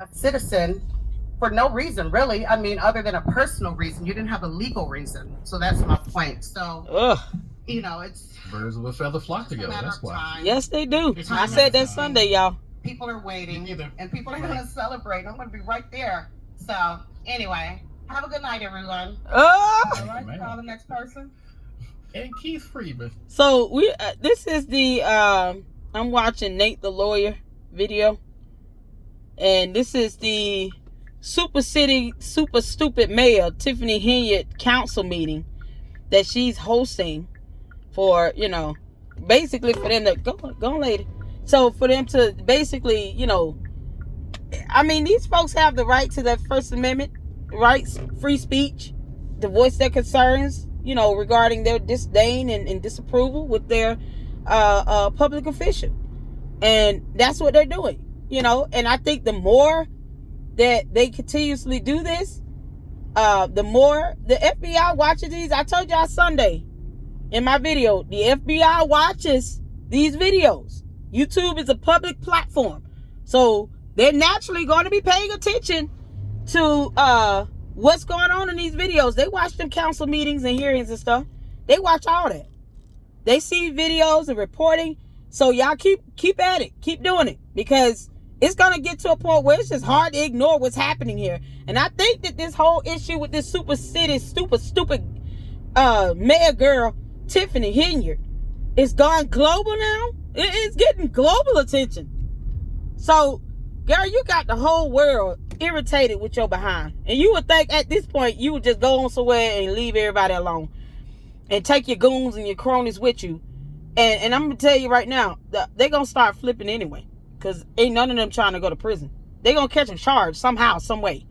a citizen for no reason, really. I mean, other than a personal reason. You didn't have a legal reason. So that's my point. So, it's birds of a feather flock together. That's why. Time. Yes, they do. I said that Sunday, y'all. People are waiting, and people are going to celebrate. I'm going to be right there. So, anyway, have a good night, everyone. All right, call the next person. And Keith Freeman. So this is the I'm watching Nate the lawyer video, and this is the super stupid mayor Tiffany Henyard council meeting that she's hosting for, basically for them to go on, lady. So for them to basically, I mean, these folks have the right to their First Amendment rights, free speech, to voice their concerns, regarding their disdain and disapproval with their public official. And that's what they're doing, and I think the more that they continuously do this, the more the FBI watches these. I told y'all Sunday in my video, the FBI watches these videos. YouTube is a public platform, so they're naturally going to be paying attention to what's going on in these videos. They watch them council meetings and hearings and stuff. They watch all that. They see videos and reporting. So y'all keep at it. Keep doing it, because it's going to get to a point where it's just hard to ignore what's happening here. And I think that this whole issue with this stupid mayor girl, Tiffany Henyard, is gone global now. It's getting global attention. So, girl, you got the whole world irritated with your behind. And you would think at this point you would just go on somewhere and leave everybody alone and take your goons and your cronies with you. And I'm going to tell you right now, they're going to start flipping anyway, because ain't none of them trying to go to prison. They're going to catch a charge somehow, some way.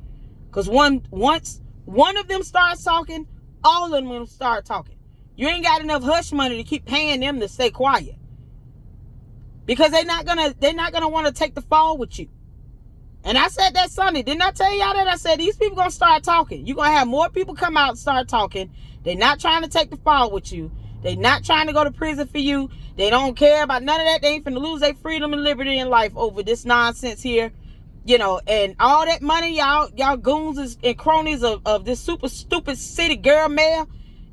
Because once one of them starts talking, all of them will start talking. You ain't got enough hush money to keep paying them to stay quiet, because they're not gonna want to take the fall with you. And I said that Sunday. Didn't I tell y'all that? I said these people gonna start talking. You're gonna have more people come out and start talking. They're not trying to take the fall with you. They're not trying to go to prison for you. They don't care about none of that. They ain't finna lose their freedom and liberty in life over this nonsense here. And all that money y'all goons and cronies of this super stupid city girl mayor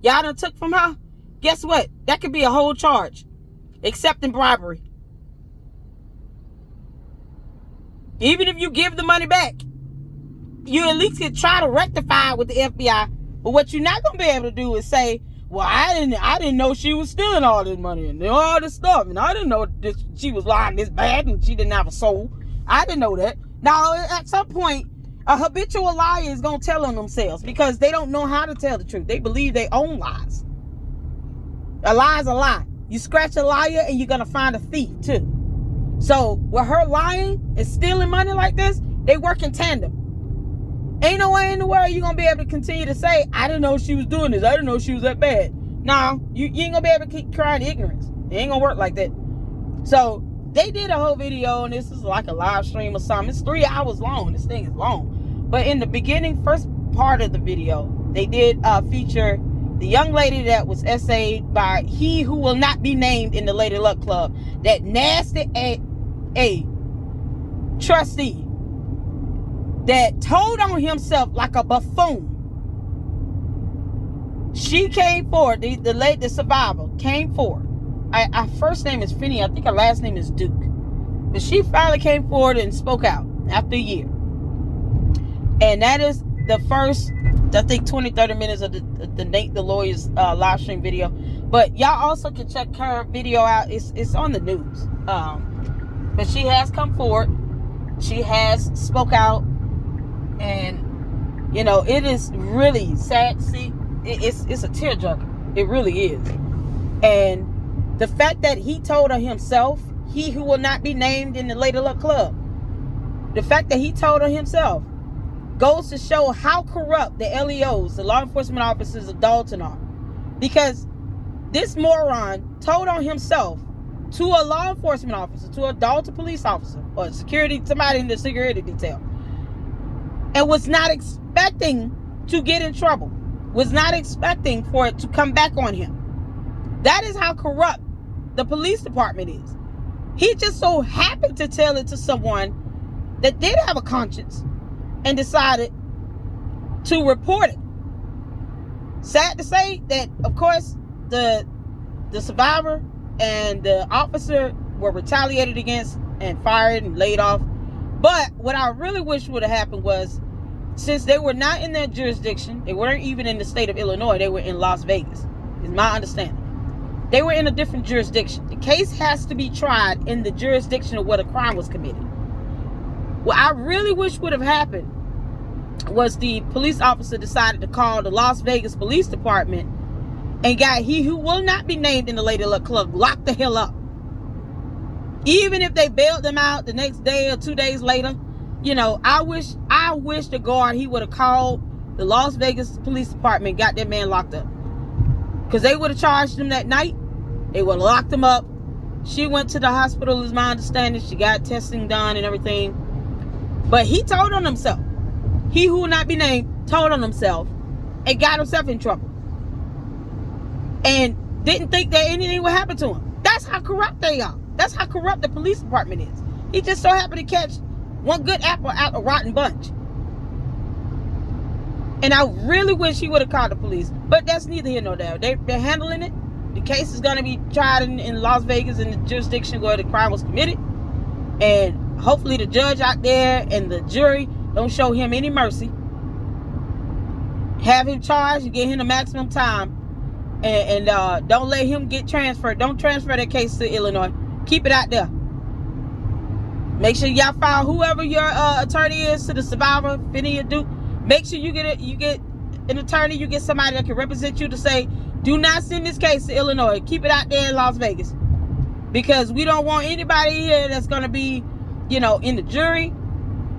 y'all done took from her. Guess what? That could be a whole charge. Accepting bribery. Even if you give the money back, you at least can try to rectify it with the FBI. But what you're not gonna be able to do is say, well, I didn't know she was stealing all this money and all this stuff, and I didn't know she was lying this bad and she didn't have a soul. I didn't know that. Now, at some point, a habitual liar is gonna tell on themselves, because they don't know how to tell the truth. They believe their own lies. A lie is a lie. You scratch a liar and you're gonna find a thief too. So with her lying and stealing money like this, they work in tandem. Ain't no way in the world you're gonna be able to continue to say, I didn't know she was doing this, I didn't know she was that bad. No, you ain't gonna be able to keep crying ignorance. It ain't gonna work like that. So they did a whole video, and this is like a live stream or something. It's 3 hours long. This thing is long. But in the beginning, first part of the video, they did feature the young lady that was essayed by he who will not be named in the Lady Luck Club. That nasty a trustee that told on himself like a buffoon. She came forward, the survivor came forward. Her first name is Finney, I think her last name is Duke. But she finally came forward and spoke out after a year. And that is the first, I think, 20-30 minutes of the Nate the Lawyer's live stream video. But y'all also can check her video out. It's on the news. But she has come forward. She has spoke out. And, it is really sad to see. It's a tearjerker. It really is. And the fact that he told her himself, he who will not be named in the Lady Luck Club, the fact that he told her himself goes to show how corrupt the LEOs, the law enforcement officers of Dalton, are. Because this moron told on himself to a law enforcement officer, to a Dalton police officer, or somebody in the security detail, and was not expecting to get in trouble, was not expecting for it to come back on him. That is how corrupt the police department is. He just so happened to tell it to someone that did have a conscience and decided to report it. Sad to say that, of course, the survivor and the officer were retaliated against and fired and laid off. But what I really wish would have happened was, since they were not in their jurisdiction, they weren't even in the state of Illinois, they were in Las Vegas, is my understanding. They were in a different jurisdiction. The case has to be tried in the jurisdiction of where the crime was committed. What I really wish would have happened was the police officer decided to call the Las Vegas Police Department and got he who will not be named in the Lady Luck Club locked the hell up. Even if they bailed them out the next day or 2 days later, you know, I wish the guard, he would have called the Las Vegas Police Department and got that man locked up. Because they would have charged him that night. They would have locked him up. She went to the hospital, is my understanding. She got testing done and everything. But he told on himself. He who will not be named told on himself and got himself in trouble. And didn't think that anything would happen to him. That's how corrupt they are. That's how corrupt the police department is. He just so happened to catch one good apple out of a rotten bunch. And I really wish he would have called the police. But that's neither here nor there. They're handling it. The case is going to be tried in Las Vegas, in the jurisdiction where the crime was committed. And hopefully the judge out there and the jury don't show him any mercy. Have him charged and give him the maximum time. And don't let him get transferred. Don't transfer that case to Illinois. Keep it out there. Make sure y'all file whoever your attorney is to the survivor, Finney or Duke. Make sure you get an attorney, you get somebody that can represent you to say, do not send this case to Illinois. Keep it out there in Las Vegas. Because we don't want anybody here that's going to be, you know, in the jury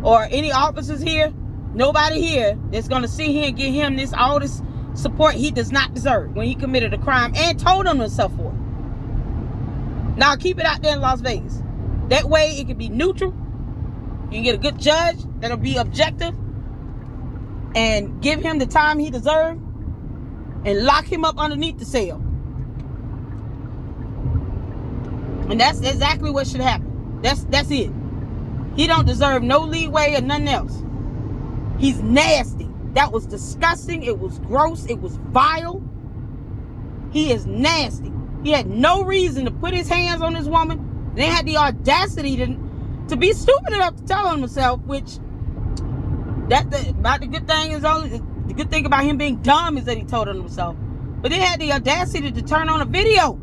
or any officers here. Nobody here that's going to sit here and give him all this support he does not deserve when he committed a crime and told on himself for it. Now keep it out there in Las Vegas. That way it can be neutral. You can get a good judge that'll be objective and give him the time he deserves and lock him up underneath the cell. And that's exactly what should happen. That's it. He don't deserve no leeway or nothing else. He's nasty. That was disgusting. It was gross. It was vile. He is nasty. He had no reason to put his hands on this woman. They had the audacity to be stupid enough to tell on himself, which the good thing is only the good thing about him being dumb is that he told on himself. But they had the audacity to turn on a video.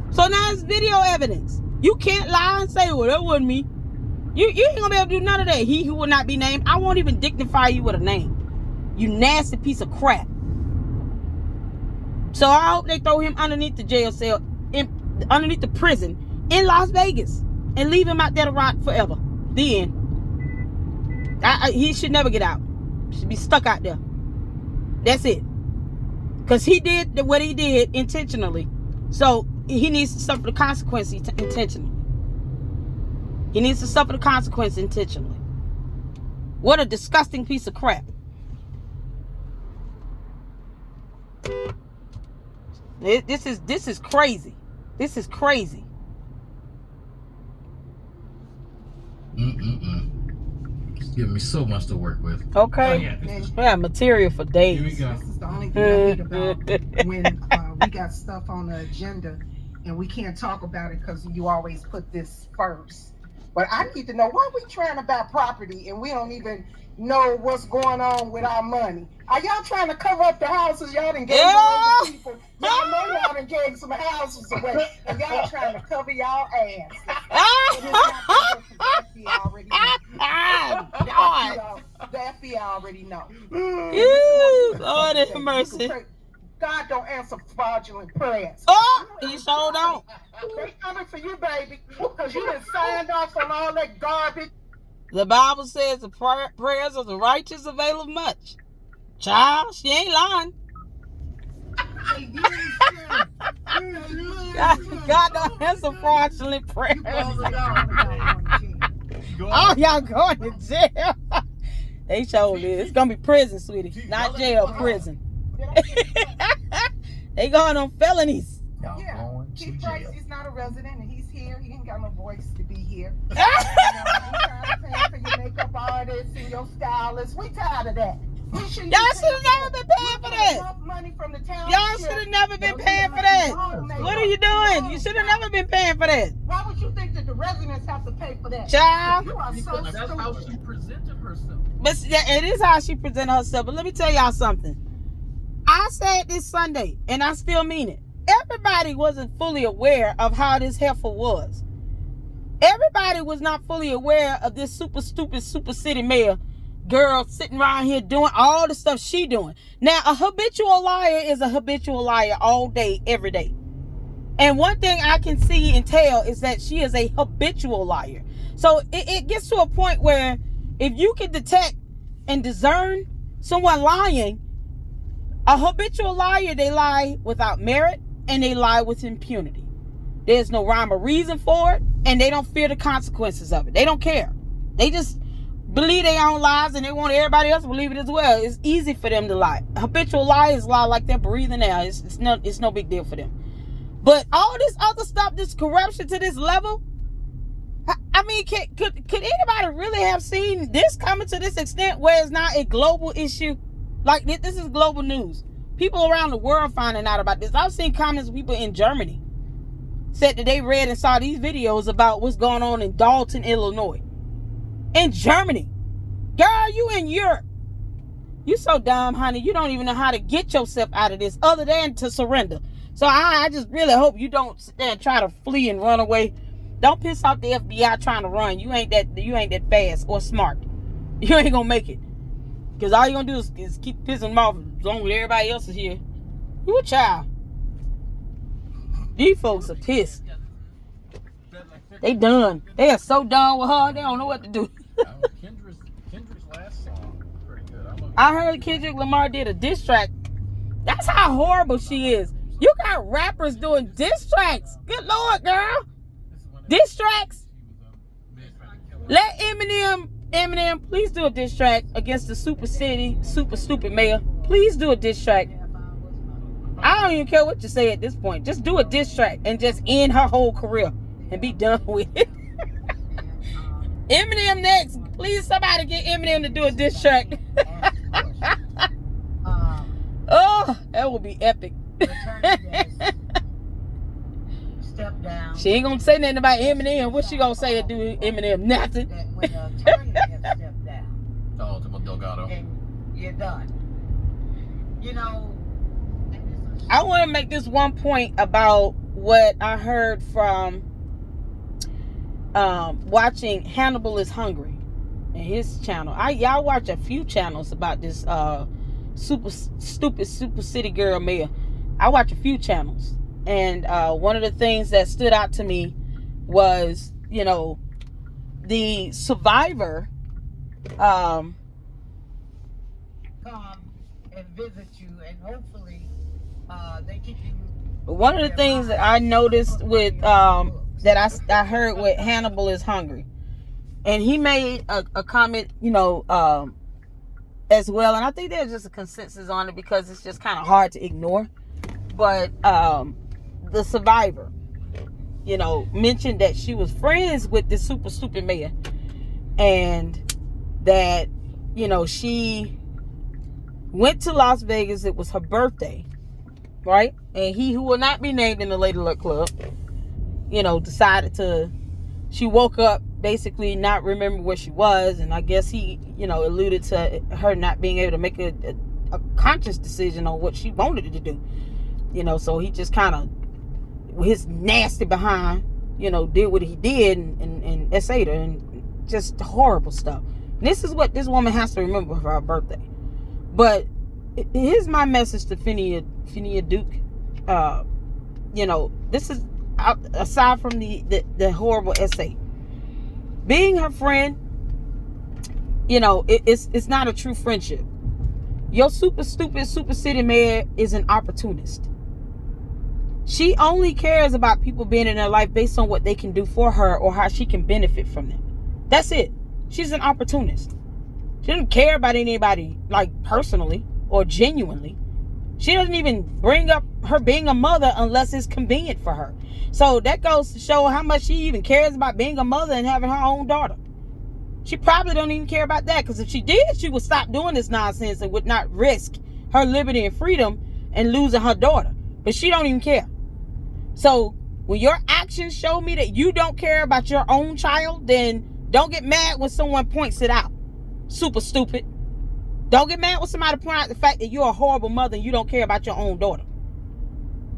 So now it's video evidence. You can't lie and say, well, that wasn't me. You ain't gonna be able to do none of that. He who will not be named. I won't even dignify you with a name. You nasty piece of crap. So I hope they throw him underneath the jail cell, underneath the prison in Las Vegas, and leave him out there to rot forever. The end. He should never get out. He should be stuck out there. That's it. Because he did what he did intentionally. So he needs to suffer the consequence intentionally. He needs to suffer the consequence intentionally. What a disgusting piece of crap. This is crazy. This is crazy. It's giving me so much to work with. Okay. We have material for days. Here we go. This is the only thing I read about when we got stuff on the agenda and we can't talk about it because you always put this first. But I need to know why we trying to buy property and we don't even know what's going on with our money. Are y'all trying to cover up the houses? Y'all done gave away the people. Y'all know y'all done gave some houses away. And y'all trying to cover y'all ass. The FBI already know. Lord have mercy. God don't answer fraudulent prayers. Oh, he sure don't. They coming for you, baby, because you done signed off on all that garbage. The Bible says the prayers of the righteous availeth much. Child, she ain't lying. God don't answer fraudulent prayers. Oh, y'all going to jail. They showed it. It's going to be prison, sweetie. Not jail, prison. They going on felonies. Yeah, Keith Price, he's not a resident and he's here. He ain't got got no voice to be here. We tired of paying for your makeup artist and your stylist. We tired of that. Y'all should have never been paying for that. Money from the town. Y'all should have never been paying for that. What are you doing? You should have never been paying for that. Why would you think that the residents have to pay for that? Child. You are so That's how stupid. she presented herself. But it is how she presented herself. But let me tell y'all something. I said this Sunday, and I still mean it. Everybody wasn't fully aware of how this heifer was. Everybody was not fully aware of this super stupid, super city mayor girl sitting around here doing all the stuff she doing. Now, a habitual liar is a habitual liar all day, every day. And one thing I can see and tell is that she is a habitual liar. So it gets to a point where if you can detect and discern someone lying, a habitual liar, they lie without merit and they lie with impunity. There's no rhyme or reason for it, and they don't fear the consequences of it. They don't care. They just believe their own lies and they want everybody else to believe it as well. It's easy for them to lie. Habitual liars lie like they're breathing air. It's no big deal for them. But all this other stuff, this corruption to this level, I mean, could anybody really have seen this coming to this extent where it's not a global issue? Like, this is global news. People around the world finding out about this. I've seen comments of people in Germany said that they read and saw these videos about what's going on in Dalton, Illinois. In Germany. Girl, you in Europe. You so dumb, honey. You don't even know how to get yourself out of this other than to surrender. So I just really hope you don't sit there and try to flee and run away. Don't piss off the FBI trying to run. You ain't that fast or smart. You ain't gonna make it. Because all you're going to do is keep pissing them off as long as everybody else is here. You a child. These folks are pissed. They done. They are so done with her, they don't know what to do. Kendrick's last song was pretty good. I heard Kendrick Lamar did a diss track. That's how horrible she is. You got rappers doing diss tracks. Good Lord, girl. Diss tracks. Let Eminem, please do a diss track against the super city, super stupid mayor. Please do a diss track. I don't even care what you say at this point. Just do a diss track and just end her whole career and be done with it. Eminem next. Please, somebody get Eminem to do a diss track. Oh, that would be epic. Step down. She ain't gonna say nothing about Eminem. What she gonna say to do Eminem? Nothing. That when the attorney has stepped down Oh, to Delgado. and you're done. You know, and this is I want to make this one point about what I heard from watching Hannibal is Hungry and his channel. Y'all watch a few channels about this super stupid super city girl mayor. I watch a few channels, and one of the things that stood out to me was, you know, the survivor come and visit you, and hopefully they keep you. one of the things that I noticed with that I heard with Hannibal is Hungry, and he made a comment, you know, as well, and I think there's just a consensus on it because it's just kind of hard to ignore. But the survivor, you know, mentioned that she was friends with this super stupid mayor, and that, you know, she went to Las Vegas. It was her birthday, right? And he, who will not be named in the Lady Luck Club, you know, she woke up basically not remembering where she was, and I guess he, you know, alluded to her not being able to make a conscious decision on what she wanted to do. You know, so he just kind of, his nasty behind, you know, did what he did and essayed her, and just horrible stuff. And this is what this woman has to remember for her birthday. But here's my message to Phinia Duke. You know, this is, aside from the horrible essay, being her friend, you know, it's not a true friendship. Your super stupid super city mayor is an opportunist. She only cares about people being in her life based on what they can do for her or how she can benefit from them. That's it. She's an opportunist. She doesn't care about anybody, like, personally or genuinely. She doesn't even bring up her being a mother unless it's convenient for her. So that goes to show how much she even cares about being a mother and having her own daughter. She probably don't even care about that, because if she did, she would stop doing this nonsense and would not risk her liberty and freedom and losing her daughter. But she don't even care. So when your actions show me that you don't care about your own child, then don't get mad when someone points it out. Super stupid. Don't get mad when somebody point out the fact that you're a horrible mother and you don't care about your own daughter.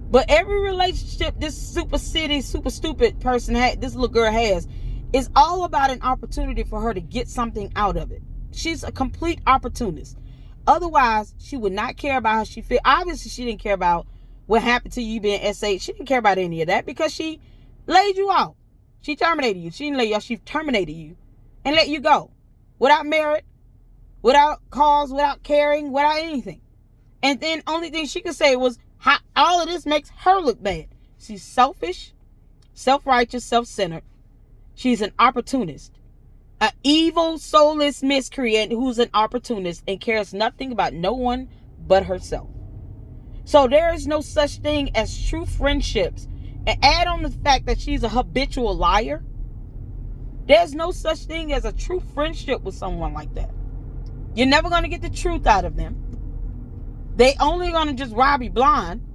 But every relationship this super stupid person had, this little girl has, is all about an opportunity for her to get something out of it. She's a complete opportunist. Otherwise, she would not care about how she feels. Obviously, she didn't care about what happened to you being S8. She didn't care about any of that because she laid you out. She terminated you. She didn't lay you out. She terminated you and let you go without merit, without cause, without caring, without anything. And then only thing she could say was how all of this makes her look bad. She's selfish, self-righteous, self-centered. She's an opportunist. An evil, soulless miscreant who's an opportunist and cares nothing about no one but herself. So there is no such thing as true friendships. And add on the fact that she's a habitual liar. There's no such thing as a true friendship with someone like that. You're never going to get the truth out of them. They only going to just rob you blind.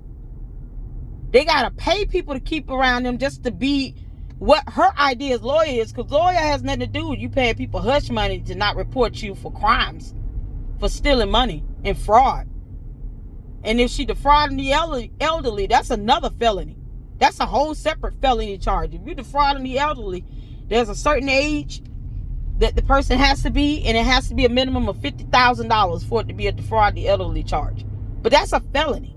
They got to pay people to keep around them just to be what her idea is lawyer is, because lawyer has nothing to do with you paying people hush money to not report you for crimes, for stealing money and fraud. And if she defrauding the elderly, that's another felony. That's a whole separate felony charge. If you defrauding the elderly, there's a certain age that the person has to be, and it has to be a minimum of $50,000 for it to be a defraud the elderly charge. But that's a felony.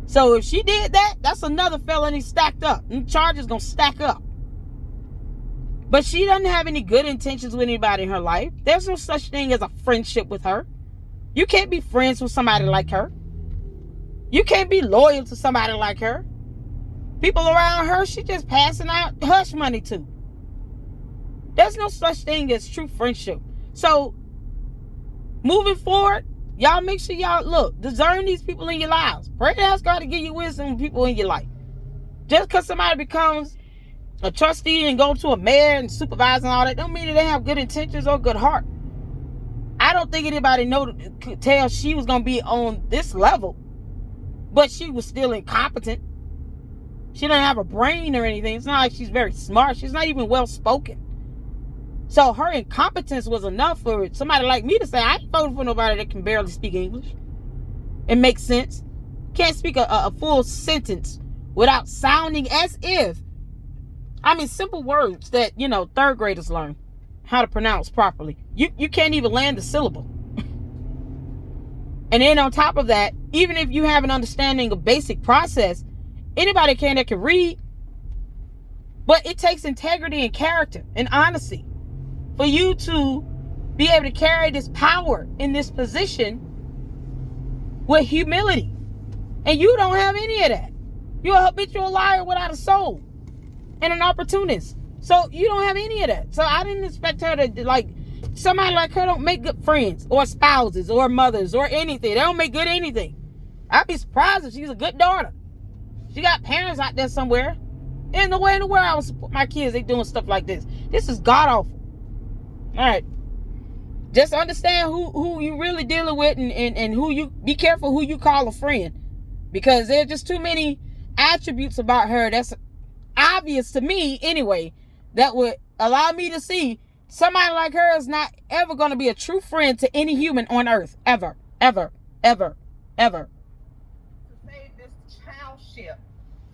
So if she did that, that's another felony stacked up. And the charge is going to stack up. But she doesn't have any good intentions with anybody in her life. There's no such thing as a friendship with her. You can't be friends with somebody like her. You can't be loyal to somebody like her. People around her, she just passing out hush money to. There's no such thing as true friendship. So, moving forward, y'all make sure y'all discern these people in your lives. Pray to ask God to give you wisdom with people in your life. Just because somebody becomes a trustee and go to a mayor and supervisor and all that, don't mean that they have good intentions or good heart. I don't think anybody could tell she was going to be on this level, but she was still incompetent. She doesn't have a brain or anything. It's not like she's very smart. She's not even well spoken. So her incompetence was enough for somebody like me to say, I ain't voting for nobody that can barely speak English and make sense. Can't speak a full sentence without sounding as if. I mean, simple words that, third graders learn how to pronounce properly. You can't even land the syllable. And then on top of that, even if you have an understanding of basic process, anybody that can read. But it takes integrity and character and honesty for you to be able to carry this power in this position with humility. And you don't have any of that. You're a habitual liar without a soul and an opportunist. So you don't have any of that. So I didn't expect her to, somebody like her don't make good friends or spouses or mothers or anything. They don't make good anything. I'd be surprised if she's a good daughter. She got parents out there somewhere. Ain't no way in the world I would support my kids. They doing stuff like this. This is god awful. All right. Just understand who you really dealing with and who you be careful who you call a friend. Because there's just too many attributes about her that's obvious to me anyway that would allow me to see somebody like her is not ever going to be a true friend to any human on earth. Ever. Ever. Ever. Ever. To save this township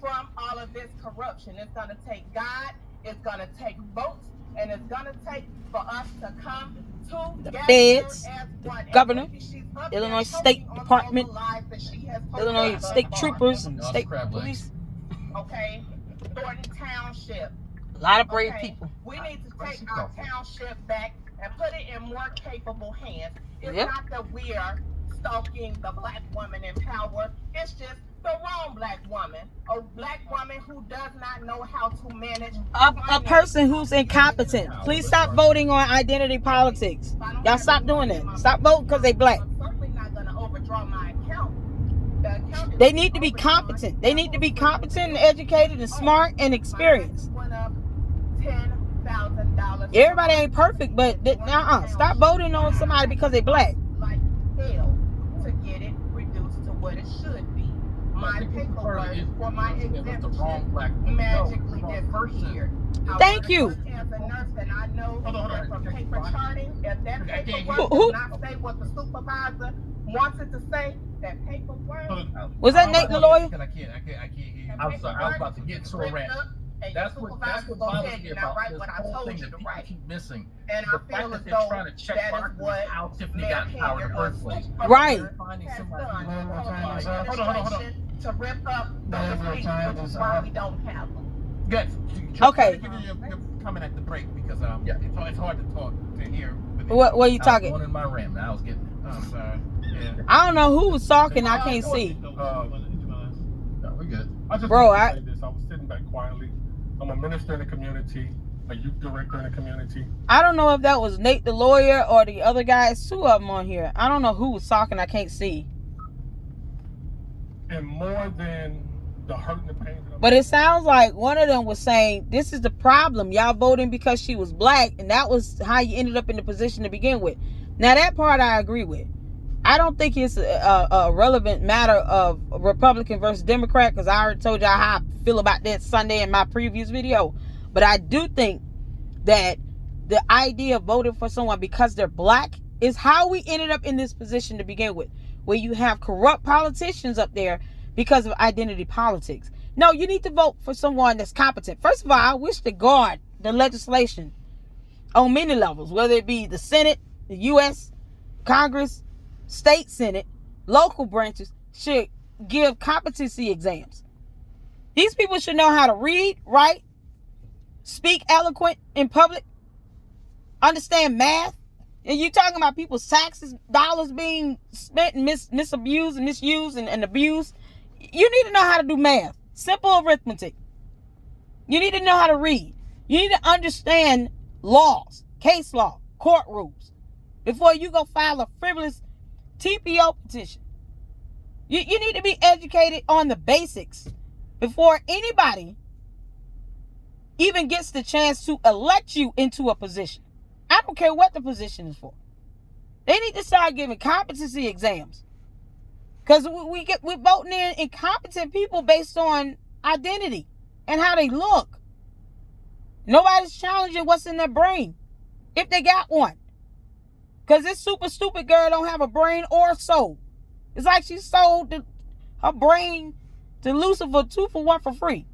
from all of this corruption, it's going to take God, it's going to take votes, and it's going to take for us to come The together feds, as one. the governor, And she's up Illinois there State choking on Department, all the lies that she has told Illinois us State thus far. Troopers and Y'all State crab legs. Police. Okay, Thornton Township. A lot of brave Okay, people. we need to take our township back and put it in more capable hands. It's Yep. not that we are stalking the black woman in power. It's just the wrong black woman. A black woman who does not know how to manage A person who's incompetent. Please stop voting on identity politics. Y'all stop doing that. Stop voting because they black. I'm certainly not going to overdraw my account. The They need to be competent. They need to be competent and educated and smart and experienced. Everybody ain't perfect, but stop voting on somebody because they black. Like hell to get it reduced to what it should be. My paperwork for my exemption magically disappeared. Thank you. As a nurse, and I know that from paper charting, if that paperwork Who- does not say what the supervisor wants it to say, that paperwork. Was that Nate the lawyer? I can't hear you. I'm sorry, I was about to get to a rant. That's what bothers me about this whole thing that people keep missing. And The I fact feel that as they're though trying to check that is boxes what how Tiffany Mayor got in power in the Henyard first place. Right. Finding has somebody done Hold on. to rip up those streets, which is why we don't have them. Good. Okay. You're coming at the break because it's hard to talk to hear. What are you talking? I was going in my rant, man. I was getting it. I'm sorry. Yeah. I don't know who was talking. I can't see. No, we're good. Bro, I was sitting back quietly. I'm a minister in the community, a youth director in the community. I don't know if that was Nate the lawyer or the other guys. Two of them on here. I don't know who was talking. I can't see. And more than the hurt and the pain. But it sounds like one of them was saying, this is the problem. Y'all voting because she was black, and that was how you ended up in the position to begin with. Now, that part I agree with. I don't think it's a relevant matter of Republican versus Democrat, because I already told y'all how I feel about that Sunday in my previous video. But I do think that the idea of voting for someone because they're black is how we ended up in this position to begin with, where you have corrupt politicians up there because of identity politics. No, you need to vote for someone that's competent. First of all, I wish to God the legislation on many levels, whether it be the Senate, the U.S., Congress, state Senate, local branches, should give competency exams. These people should know how to read, write, speak eloquent in public, understand math. And you talking about people's taxes, dollars being spent and misabused and misused and abused. You need to know how to do math. Simple arithmetic. You need to know how to read. You need to understand laws, case law, court rules, before you go file a frivolous TPO petition. You need to be educated on the basics before anybody even gets the chance to elect you into a position. I don't care what the position is for. They need to start giving competency exams. Because we're voting in incompetent people based on identity and how they look. Nobody's challenging what's in their brain, if they got one. Because this super stupid girl don't have a brain or a soul. It's like she sold her brain to Lucifer 2 for 1 for free.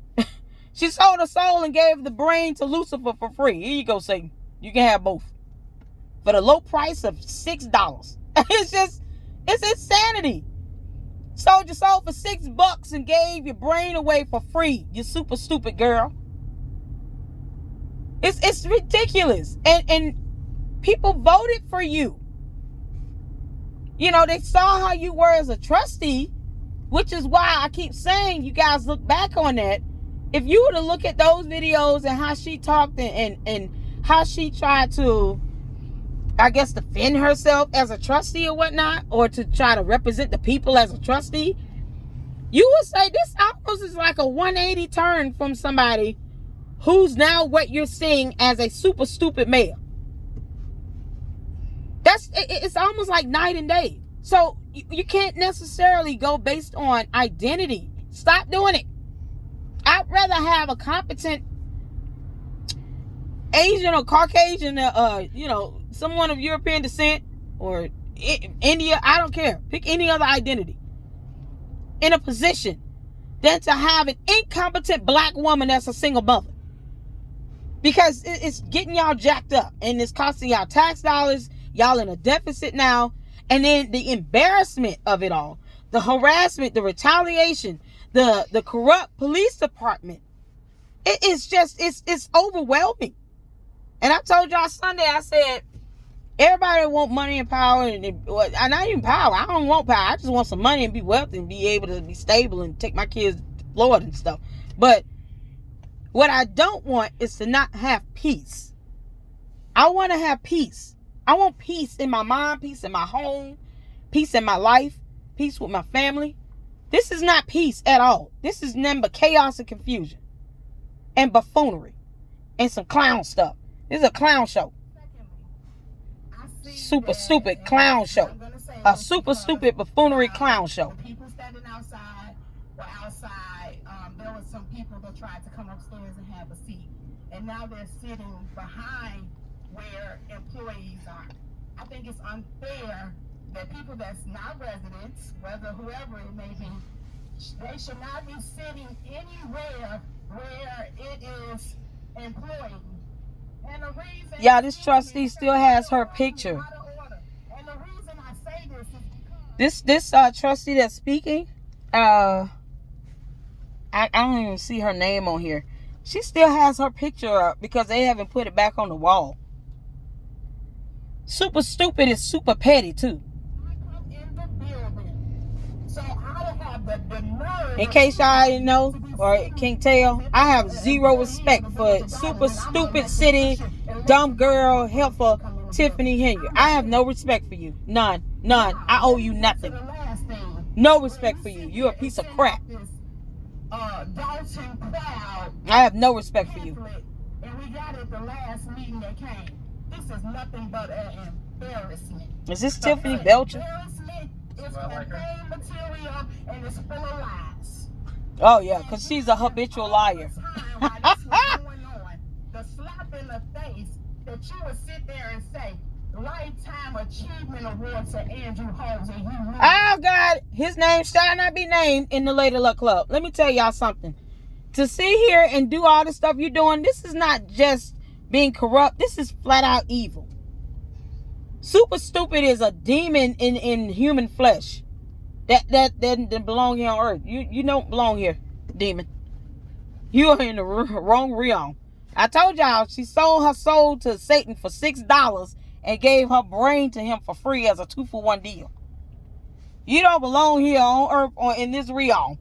She sold her soul and gave the brain to Lucifer for free. Here you go, Satan. You can have both for the low price of $6. It's insanity. Sold your soul for $6 and gave your brain away for free. You super stupid girl. It's ridiculous. And people voted for you. You know, they saw how you were as a trustee, which is why I keep saying you guys look back on that. If you were to look at those videos and how she talked and how she tried to, I guess, defend herself as a trustee or whatnot, or to try to represent the people as a trustee, you would say this almost is like a 180 turn from somebody who's now what you're seeing as a super stupid mayor. It's almost like night and day. So you can't necessarily go based on identity. Stop doing it. I'd rather have a competent Asian or Caucasian, someone of European descent or India, I don't care. Pick any other identity in a position than to have an incompetent black woman that's a single mother. Because it's getting y'all jacked up and it's costing y'all tax dollars. Y'all in a deficit now. And then the embarrassment of it all, the harassment, the retaliation, the corrupt police department. It's overwhelming. And I told y'all Sunday, I said, everybody want money and power, and not even power. I don't want power. I just want some money and be wealthy and be able to be stable and take my kids to Florida and stuff. But what I don't want is to not have peace. I want to have peace. I want peace in my mind, peace in my home, peace in my life, peace with my family. This is not peace at all. This is nothing but chaos and confusion and buffoonery and some clown stuff. This is a clown show. Super stupid clown show. A super stupid buffoonery clown show. The people standing outside were outside. There were some people that tried to come upstairs and have a seat. And now they're sitting behind where employees are. I think it's unfair that people that's not residents, whether whoever it may be, they should not be sitting anywhere where it is employee. And the reason, yeah, this trustee still has her picture. And the reason I say this is this trustee that's speaking, I don't even see her name on here. She still has her picture up because they haven't put it back on the wall. Super stupid is super petty too. In case y'all didn't know or can't tell, I have zero respect for super stupid city dumb girl helper Tiffany Henyard. I have no respect for you. None. I owe you nothing. No respect for you. You're a piece of crap. I have no respect for you. And we got it the last meeting that came. This is nothing but an embarrassment. Is this Tiffany Belcher? Embarrassment is campaign material and it's full of lies. Oh yeah, because she's a habitual liar. The slap in the face that you would sit there and say, Lifetime Achievement Award to Andrew Holmes, and you knew. Oh God, his name shall not be named in the Lady Luck Club. Let me tell y'all something. To sit here and do all the stuff you're doing, this is not just being corrupt. This is flat out evil. Super stupid is a demon in human flesh. That doesn't belong here on earth. You don't belong here, demon. You are in the wrong realm. I told y'all she sold her soul to Satan for $6 and gave her brain to him for free as a 2-for-1 deal. You don't belong here on earth or in this realm.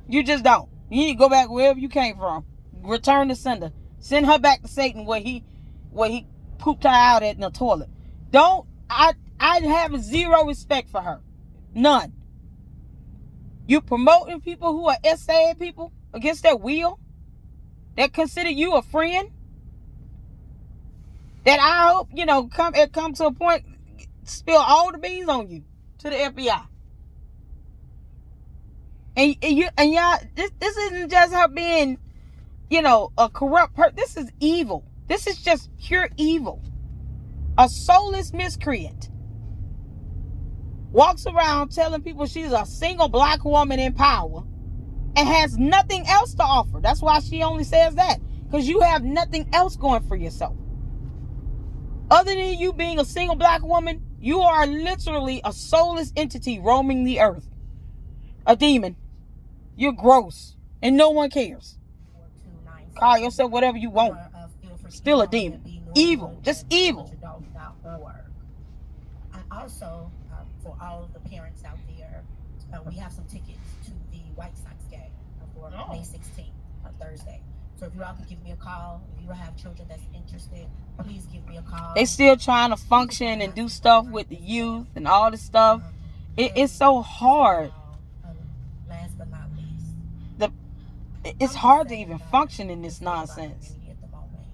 You just don't. You need to go back wherever you came from. Return to sender. Send her back to Satan where he pooped her out in the toilet. I have zero respect for her. None. You promoting people who are essaying people against their will? That consider you a friend? That I hope, come to a point, spill all the beans on you to the FBI. And y'all, this isn't just her being, a corrupt person. This is evil. This is just pure evil. A soulless miscreant. Walks around telling people she's a single black woman in power and has nothing else to offer. That's why she only says that. Because you have nothing else going for yourself. Other than you being a single black woman, you are literally a soulless entity roaming the earth. A demon. You're gross. And no one cares. Call yourself whatever you want. Still a demon. Evil. Just evil. And also, for all of the parents out there, we have some tickets to the White Sox game for May 16th, Thursday. So if you all could give me a call, if you have children that's interested, please give me a call. They still trying to function and do stuff with the youth and all this stuff. It's so hard. Last but not least, it's hard to even function in this nonsense. At the moment,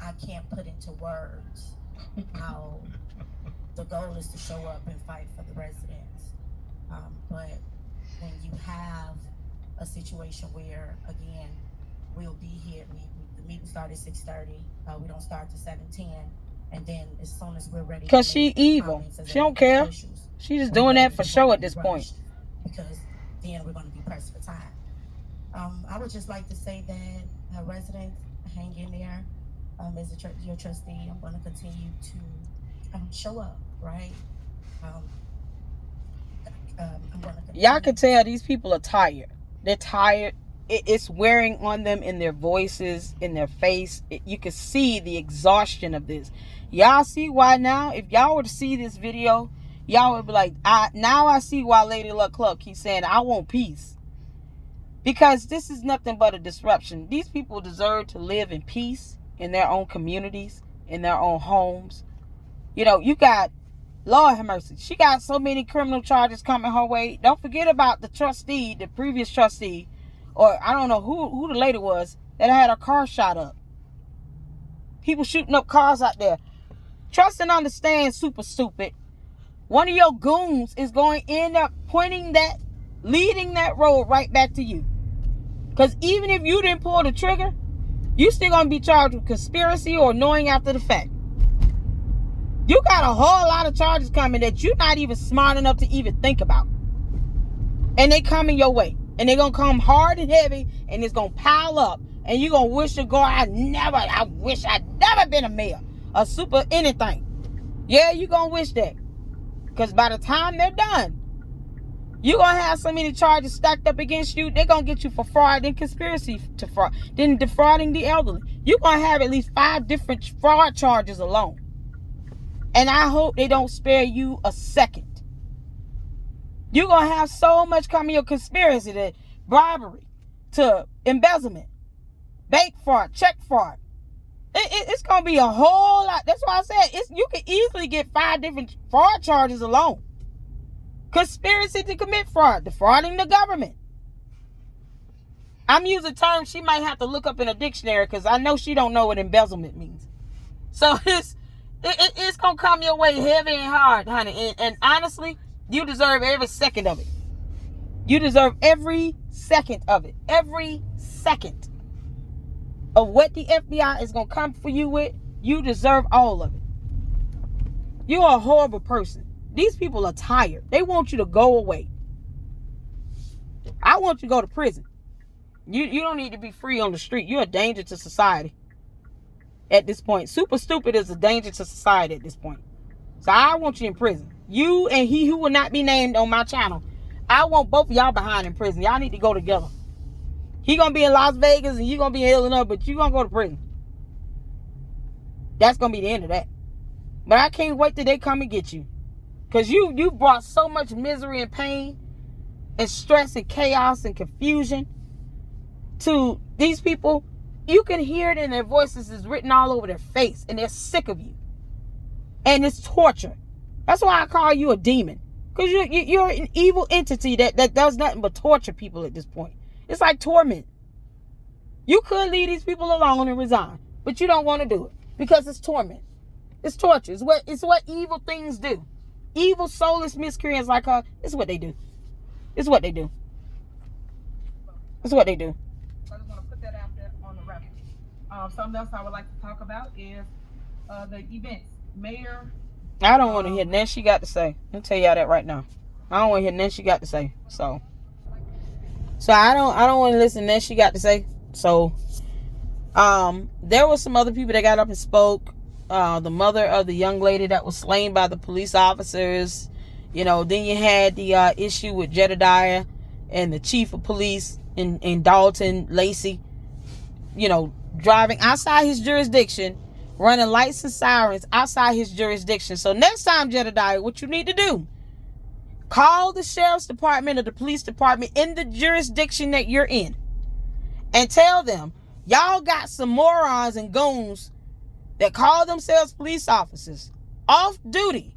I can't put into words how the goal is to show up and fight for the residents. But when you have a situation where, again, we'll be here, the meeting started at 6:30, we don't start to 7:10, and then as soon as we're ready, because she evil, she don't care. She's just doing that for show at this point. Because then we're going to be pressed for time. I would just like to say that residents, hang in there. As your trustee, I'm going to continue to show up, right? Y'all can tell these people are tired. They're tired. It's wearing on them in their voices, in their face. You can see the exhaustion of this. Y'all see why now? If y'all were to see this video, y'all would be like, now I see why Lady Luck Club keeps saying, I want peace. Because this is nothing but a disruption. These people deserve to live in peace in their own communities, in their own homes. You got Lord have mercy. She got so many criminal charges coming her way. Don't forget about the trustee, the previous trustee, or I don't know who the lady was, that had her car shot up. People shooting up cars out there. Trust and understand, super stupid. One of your goons is going to end up leading that road right back to you. Because even if you didn't pull the trigger, you still going to be charged with conspiracy or knowing after the fact. You got a whole lot of charges coming that you're not even smart enough to even think about. And they coming your way. And they're going to come hard and heavy, and it's going to pile up. And you're going to wish to God, I wish I'd never been a mayor. A super anything. Yeah, you're going to wish that. Because by the time they're done, you're going to have so many charges stacked up against you, they're going to get you for fraud and conspiracy to fraud. Then defrauding the elderly. You're going to have at least 5 different fraud charges alone. And I hope they don't spare you a second. You're going to have so much coming, your conspiracy to bribery, to embezzlement, bank fraud, check fraud. It's going to be a whole lot. That's why I said you can easily get 5 different fraud charges alone. Conspiracy to commit fraud, defrauding the government. I'm using terms she might have to look up in a dictionary because I know she don't know what embezzlement means. So it's going to come your way heavy and hard, honey. And honestly, you deserve every second of it. You deserve every second of it. Every second of what the FBI is going to come for you with. You deserve all of it. You're a horrible person. These people are tired. They want you to go away. I want you to go to prison. You don't need to be free on the street. You're a danger to society at this point. Super stupid is a danger to society at this point. So I want you in prison. You and he who will not be named on my channel. I want both of y'all behind in prison. Y'all need to go together. He gonna be in Las Vegas and you gonna be in Illinois, but you gonna go to prison. That's gonna be the end of that. But I can't wait till they come and get you. Because you brought so much misery and pain and stress and chaos and confusion to these people. You can hear it in their voices. It's written all over their face. And they're sick of you. And it's torture. That's why I call you a demon. Because you're an evil entity that does nothing but torture people at this point. It's like torment. You could leave these people alone and resign. But you don't want to do it. Because it's torment. It's torture. It's what evil things do. Evil, soulless miscreants like her, it's what they do. It's what they do. It's what they do. So I just want to put that out there on the record. Something else I would like to talk about is the events. Mayor. I don't want to hear nothing she got to say. I'll tell y'all that right now. I don't want to hear nothing she got to say. So I don't want to listen to nothing she got to say. So there were some other people that got up and spoke. The mother of the young lady that was slain by the police officers. You know, then you had the issue with Jedediah and the chief of police in Dalton, Lacey. You know, driving outside his jurisdiction, running lights and sirens outside his jurisdiction. So next time, Jedediah, what you need to do, call the sheriff's department or the police department in the jurisdiction that you're in and tell them, y'all got some morons and goons that call themselves police officers off duty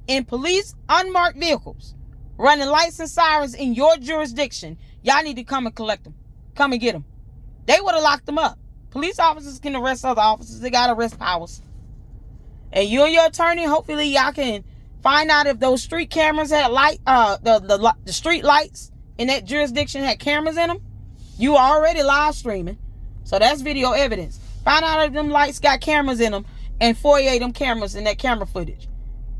in police unmarked vehicles, running lights and sirens in your jurisdiction. Y'all need to come and collect them. Come and get them. They would have locked them up. Police officers can arrest other officers. They got arrest powers. And you and your attorney, hopefully y'all can find out if those street cameras had the street lights in that jurisdiction had cameras in them. You are already live streaming. So that's video evidence. Find out if them lights got cameras in them and FOIA them cameras in that camera footage.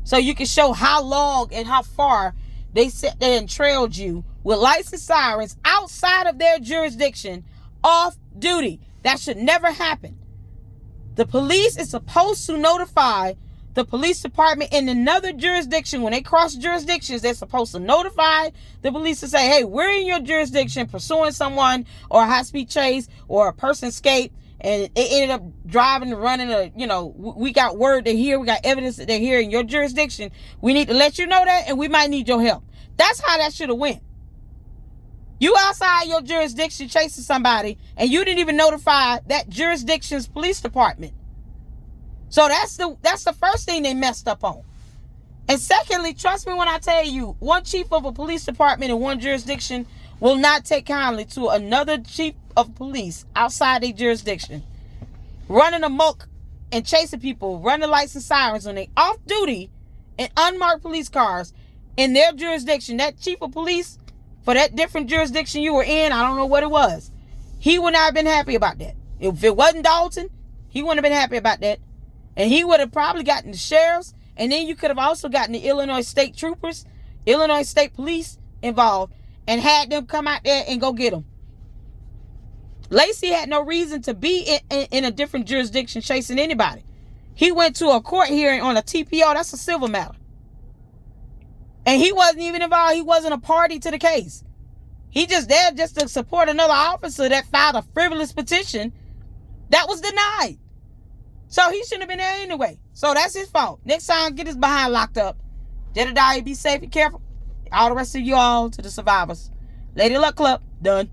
So you can show how long and how far they sat there and trailed you with lights and sirens outside of their jurisdiction off duty. That should never happen. The police is supposed to notify the police department in another jurisdiction. When they cross jurisdictions, they're supposed to notify the police to say, hey, we're in your jurisdiction pursuing someone or a high-speed chase or a person escaped. And it ended up driving and running. We got word they're here. We got evidence that they're here in your jurisdiction. We need to let you know that, and we might need your help. That's how that should have went. You outside your jurisdiction chasing somebody, and you didn't even notify that jurisdiction's police department. So that's the first thing they messed up on. And secondly, trust me when I tell you, one chief of a police department in one jurisdiction will not take kindly to another chief of police outside their jurisdiction running amok and chasing people, running lights and sirens when they off duty in unmarked police cars in their jurisdiction. That chief of police for that different jurisdiction you were in, I don't know what it was, he would not have been happy about that. If it wasn't Dalton, he wouldn't have been happy about that. And he would have probably gotten the sheriffs, and then you could have also gotten the Illinois State Troopers, Illinois State Police involved, and had them come out there and go get him. Lacey had no reason to be in a different jurisdiction chasing anybody. He went to a court hearing on a TPO. That's a civil matter. And he wasn't even involved. He wasn't a party to the case. He just there just to support another officer that filed a frivolous petition that was denied. So he shouldn't have been there anyway. So that's his fault. Next time, get his behind locked up. Jedediah, be safe and careful. All the rest of you all to the survivors. Lady Luck Club, done.